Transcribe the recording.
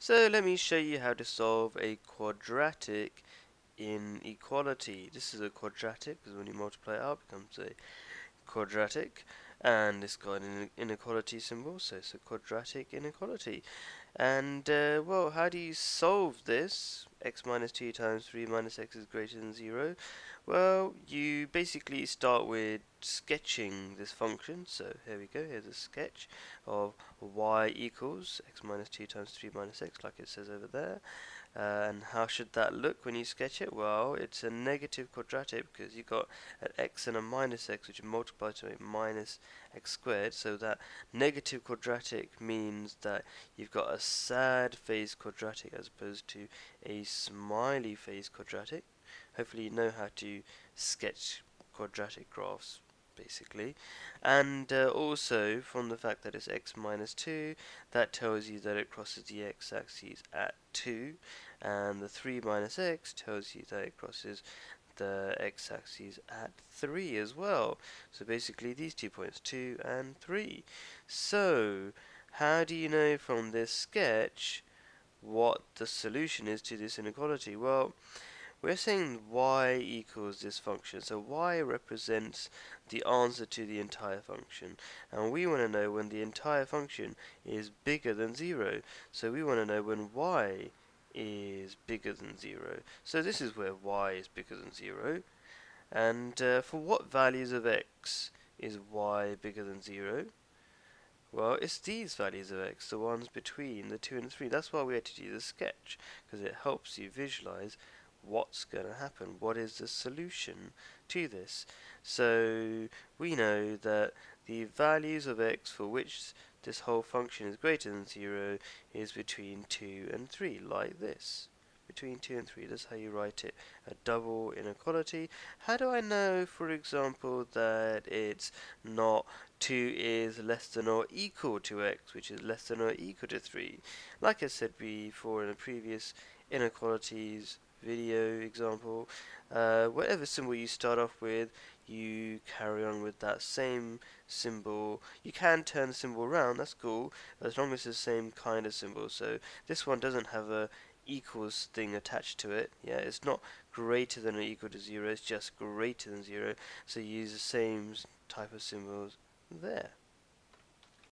So let me show you how to solve a quadratic inequality. This is a quadratic because when you multiply it out it becomes a quadratic, and it's got an inequality symbol, so it's a quadratic inequality. And well, how do you solve this? X minus 2 times 3 minus x is greater than 0. Well, you basically start with sketching this function. So here we go, here's a sketch of y equals x minus 2 times 3 minus x, like it says over there. And how should that look when you sketch it? Well, it's a negative quadratic because you've got an x and a minus x, which multiply to a minus x squared. So that negative quadratic means that you've got a sad face quadratic as opposed to a smiley face quadratic. Hopefully you know how to sketch quadratic graphs, basically. And also, from the fact that it's x minus 2, that tells you that it crosses the x-axis at 2, and the 3 minus x tells you that it crosses the x-axis at 3 as well. So basically these 2 points, 2 and 3. So how do you know from this sketch what the solution is to this inequality? Well, we're saying y equals this function, so y represents the answer to the entire function, and we want to know when the entire function is bigger than 0. So we want to know when y is bigger than 0. So this is where y is bigger than 0. And for what values of x is y bigger than 0? Well, it's these values of x, the ones between the 2 and 3. That's why we had to do the sketch, because it helps you visualize what's going to happen, what is the solution to this. So we know that the values of x for which this whole function is greater than 0 is between 2 and 3, like this. Between 2 and 3, that's how you write it, a double inequality. How do I know, for example, that it's not 2 is less than or equal to x, which is less than or equal to 3? Like I said before in a previous inequalities video example, whatever symbol you start off with, you carry on with that same symbol. You can turn the symbol around, that's cool, as long as it's the same kind of symbol. So this one doesn't have a equals thing attached to it. Yeah, it's not greater than or equal to 0, it's just greater than 0. So you use the same type of symbols there.